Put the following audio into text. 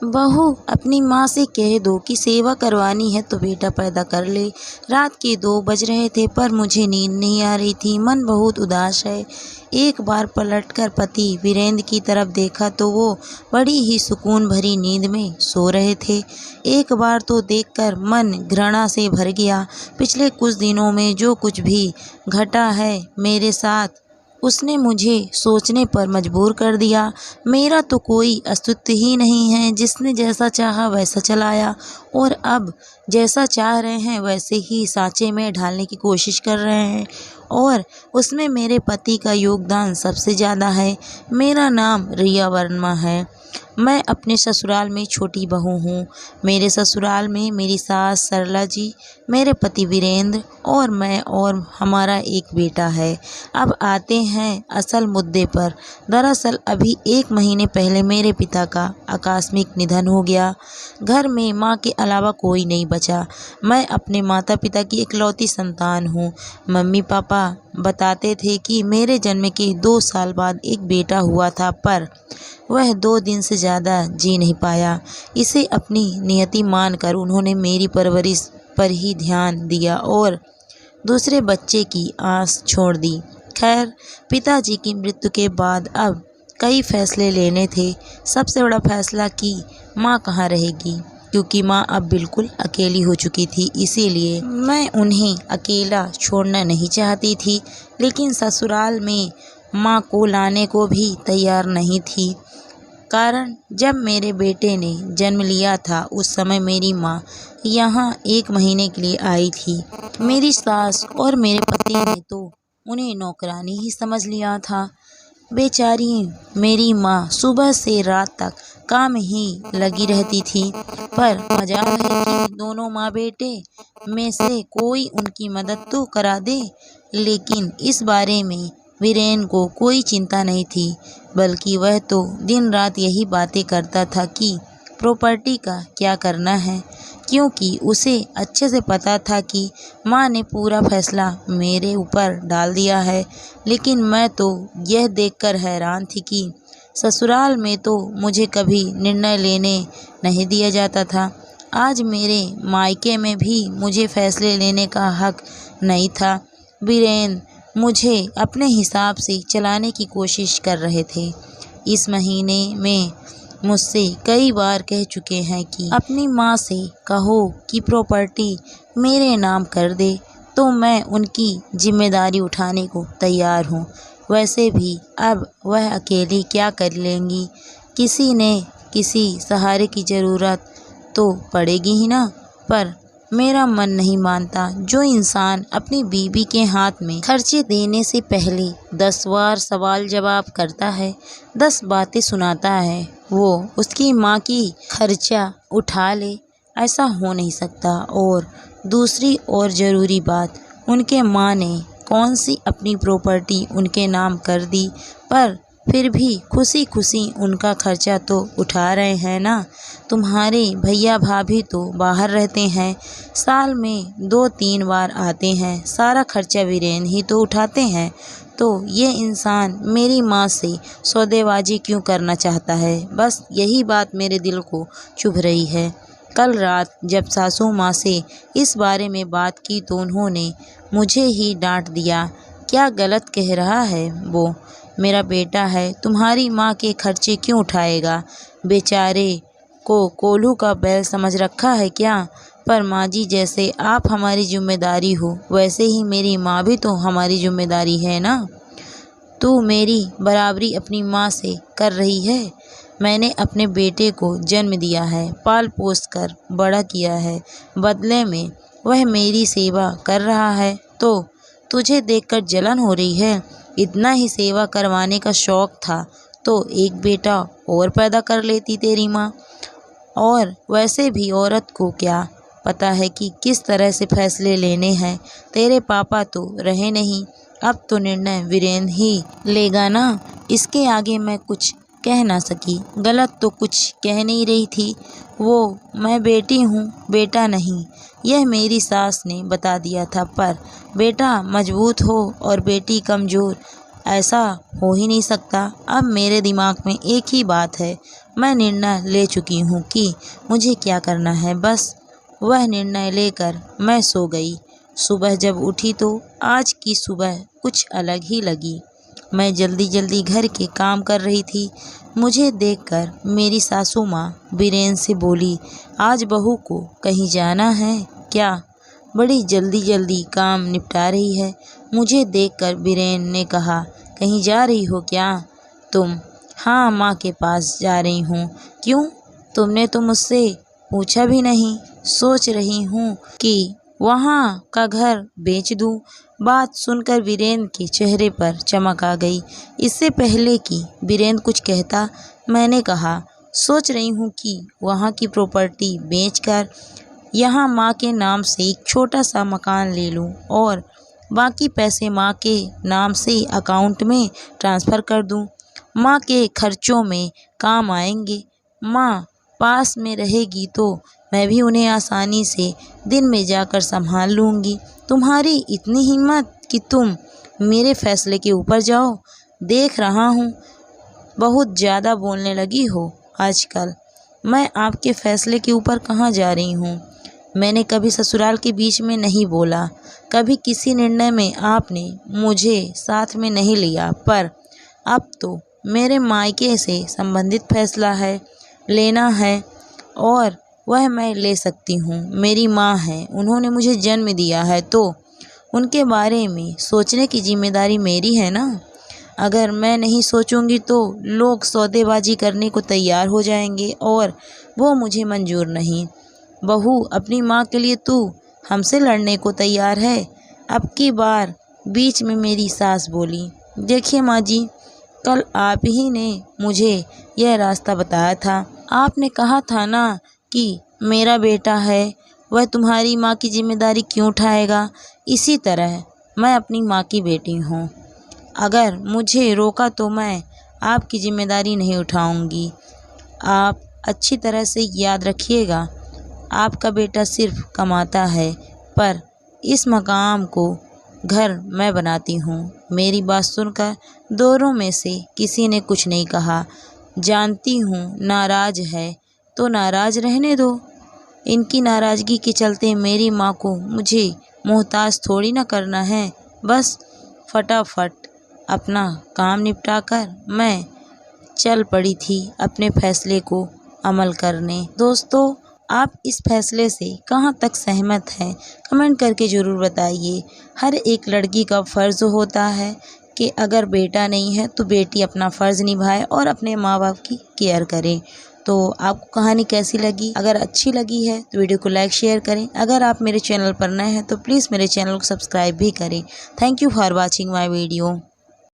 बहू, अपनी माँ से कह दो कि सेवा करवानी है तो बेटा पैदा कर ले। रात के 2 बज रहे थे पर मुझे नींद नहीं आ रही थी। मन बहुत उदास है। एक बार पलटकर पति वीरेंद्र की तरफ देखा तो वो बड़ी ही सुकून भरी नींद में सो रहे थे। एक बार तो देखकर मन घृणा से भर गया। पिछले कुछ दिनों में जो कुछ भी घटा है मेरे साथ, उसने मुझे सोचने पर मजबूर कर दिया। मेरा तो कोई अस्तित्व ही नहीं है। जिसने जैसा चाहा वैसा चलाया और अब जैसा चाह रहे हैं वैसे ही सांचे में ढालने की कोशिश कर रहे हैं, और उसमें मेरे पति का योगदान सबसे ज़्यादा है। मेरा नाम रिया वर्मा है। मैं अपने ससुराल में छोटी बहू हूँ। मेरे ससुराल में मेरी सास सरला जी, मेरे पति वीरेंद्र और मैं और हमारा एक बेटा है। अब आते हैं असल मुद्दे पर। दरअसल अभी 1 महीने पहले मेरे पिता का आकस्मिक निधन हो गया। घर में माँ के अलावा कोई नहीं बचा। मैं अपने माता पिता की इकलौती संतान हूँ। मम्मी पापा बताते थे कि मेरे जन्म के 2 साल बाद एक बेटा हुआ था, पर वह 2 दिन से ज़्यादा जी नहीं पाया। इसे अपनी नियति मानकर उन्होंने मेरी परवरिश पर ही ध्यान दिया और दूसरे बच्चे की आस छोड़ दी। खैर, पिताजी की मृत्यु के बाद अब कई फैसले लेने थे। सबसे बड़ा फैसला कि माँ कहाँ रहेगी, क्योंकि माँ अब बिल्कुल अकेली हो चुकी थी। इसीलिए मैं उन्हें अकेला छोड़ना नहीं चाहती थी, लेकिन ससुराल में माँ को लाने को भी तैयार नहीं थी। कारण जब मेरे बेटे ने जन्म लिया था उस समय मेरी माँ यहाँ 1 महीने के लिए आई थी। मेरी सास और मेरे पति ने तो उन्हें नौकरानी ही समझ लिया था। बेचारी मेरी माँ सुबह से रात तक काम ही लगी रहती थी, पर मजाल है कि दोनों माँ बेटे में से कोई उनकी मदद तो करा दे। लेकिन इस बारे में वीरेन को कोई चिंता नहीं थी, बल्कि वह तो दिन रात यही बातें करता था कि प्रॉपर्टी का क्या करना है, क्योंकि उसे अच्छे से पता था कि माँ ने पूरा फैसला मेरे ऊपर डाल दिया है। लेकिन मैं तो यह देखकर हैरान थी कि ससुराल में तो मुझे कभी निर्णय लेने नहीं दिया जाता था। आज मेरे मायके में भी मुझे फैसले लेने का हक नहीं था। वीरेन मुझे अपने हिसाब से चलाने की कोशिश कर रहे थे। इस महीने में मुझसे कई बार कह चुके हैं कि अपनी माँ से कहो कि प्रॉपर्टी मेरे नाम कर दे, तो मैं उनकी जिम्मेदारी उठाने को तैयार हूँ। वैसे भी अब वह अकेली क्या कर लेंगी, किसी ने किसी सहारे की ज़रूरत तो पड़ेगी ही ना। पर मेरा मन नहीं मानता। जो इंसान अपनी बीवी के हाथ में खर्चे देने से पहले 10 बार सवाल जवाब करता है, 10 बातें सुनाता है, वो उसकी माँ की खर्चा उठा ले, ऐसा हो नहीं सकता। और दूसरी और ज़रूरी बात, उनके माँ ने कौन सी अपनी प्रॉपर्टी उनके नाम कर दी, पर फिर भी खुशी खुशी उनका खर्चा तो उठा रहे हैं ना। तुम्हारे भैया भाभी तो बाहर रहते हैं, साल में 2-3 बार आते हैं, सारा खर्चा वीरेन ही तो उठाते हैं। तो ये इंसान मेरी माँ से सौदेबाजी क्यों करना चाहता है? बस यही बात मेरे दिल को चुभ रही है। कल रात जब सासू माँ से इस बारे में बात की तो उन्होंने मुझे ही डांट दिया। क्या गलत कह रहा है वो? मेरा बेटा है, तुम्हारी माँ के खर्चे क्यों उठाएगा? बेचारे को कोल्हू का बैल समझ रखा है क्या? पर माँ जी, जैसे आप हमारी जिम्मेदारी हो, वैसे ही मेरी माँ भी तो हमारी जिम्मेदारी है ना। तू मेरी बराबरी अपनी माँ से कर रही है। मैंने अपने बेटे को जन्म दिया है, पाल पोस कर बड़ा किया है, बदले में वह मेरी सेवा कर रहा है। तो तुझे देखकर जलन हो रही है? इतना ही सेवा करवाने का शौक था तो एक बेटा और पैदा कर लेती तेरी माँ। और वैसे भी औरत को क्या पता है कि किस तरह से फैसले लेने हैं। तेरे पापा तो रहे नहीं, अब तो निर्णय वीरेन ही लेगा ना। इसके आगे मैं कुछ कह ना सकी। गलत तो कुछ कह नहीं रही थी वो, मैं बेटी हूँ, बेटा नहीं। यह मेरी सास ने बता दिया था, पर बेटा मजबूत हो और बेटी कमज़ोर, ऐसा हो ही नहीं सकता। अब मेरे दिमाग में एक ही बात है, मैं निर्णय ले चुकी हूँ कि मुझे क्या करना है। बस वह निर्णय लेकर मैं सो गई। सुबह जब उठी तो आज की सुबह कुछ अलग ही लगी। मैं जल्दी जल्दी घर के काम कर रही थी। मुझे देखकर मेरी सासू माँ बीरेन से बोली, आज बहू को कहीं जाना है क्या? बड़ी जल्दी जल्दी काम निपटा रही है। मुझे देखकर बीरेन ने कहा, कहीं जा रही हो क्या तुम? हाँ, माँ के पास जा रही हूँ। क्यों? तुमने तो मुझसे पूछा भी नहीं। सोच रही हूँ कि वहाँ का घर बेच दूँ। बात सुनकर वीरेंद्र के चेहरे पर चमक आ गई। इससे पहले कि वीरेंद्र कुछ कहता, मैंने कहा, सोच रही हूँ कि वहाँ की प्रॉपर्टी बेचकर यहाँ माँ के नाम से एक छोटा सा मकान ले लूँ और बाकी पैसे माँ के नाम से अकाउंट में ट्रांसफ़र कर दूँ। माँ के खर्चों में काम आएंगे। माँ पास में रहेगी तो मैं भी उन्हें आसानी से दिन में जाकर संभाल लूँगी। तुम्हारी इतनी हिम्मत कि तुम मेरे फैसले के ऊपर जाओ। देख रहा हूँ बहुत ज़्यादा बोलने लगी हो आजकल। मैं आपके फैसले के ऊपर कहाँ जा रही हूँ? मैंने कभी ससुराल के बीच में नहीं बोला, कभी किसी निर्णय में आपने मुझे साथ में नहीं लिया, पर अब तो मेरे मायके से संबंधित फैसला है लेना है और वह मैं ले सकती हूँ। मेरी माँ है, उन्होंने मुझे जन्म दिया है तो उनके बारे में सोचने की जिम्मेदारी मेरी है ना। अगर मैं नहीं सोचूंगी तो लोग सौदेबाजी करने को तैयार हो जाएंगे और वो मुझे मंजूर नहीं। बहू, अपनी माँ के लिए तू हमसे लड़ने को तैयार है? अब की बार बीच में मेरी सास बोली, देखिए माँ जी, कल आप ही ने मुझे यह रास्ता बताया था। आपने कहा था ना कि मेरा बेटा है, वह तुम्हारी माँ की जिम्मेदारी क्यों उठाएगा? इसी तरह मैं अपनी माँ की बेटी हूँ। अगर मुझे रोका तो मैं आपकी जिम्मेदारी नहीं उठाऊंगी। आप अच्छी तरह से याद रखिएगा, आपका बेटा सिर्फ कमाता है, पर इस मकाम को घर मैं बनाती हूँ। मेरी बात सुनकर दोनों में से किसी ने कुछ नहीं कहा। जानती हूँ नाराज है तो नाराज रहने दो। इनकी नाराज़गी के चलते मेरी माँ को मुझे मोहताज थोड़ी ना करना है। बस फटाफट अपना काम निपटा कर मैं चल पड़ी थी अपने फैसले को अमल करने। दोस्तों, आप इस फैसले से कहाँ तक सहमत हैं? कमेंट करके ज़रूर बताइए। हर एक लड़की का फ़र्ज़ होता है कि अगर बेटा नहीं है तो बेटी अपना फ़र्ज़ निभाए और अपने माँ बाप की केयर करे। तो आपको कहानी कैसी लगी? अगर अच्छी लगी है तो वीडियो को लाइक शेयर करें। अगर आप मेरे चैनल पर नए हैं तो प्लीज़ मेरे चैनल को सब्सक्राइब भी करें। Thank you for watching my video.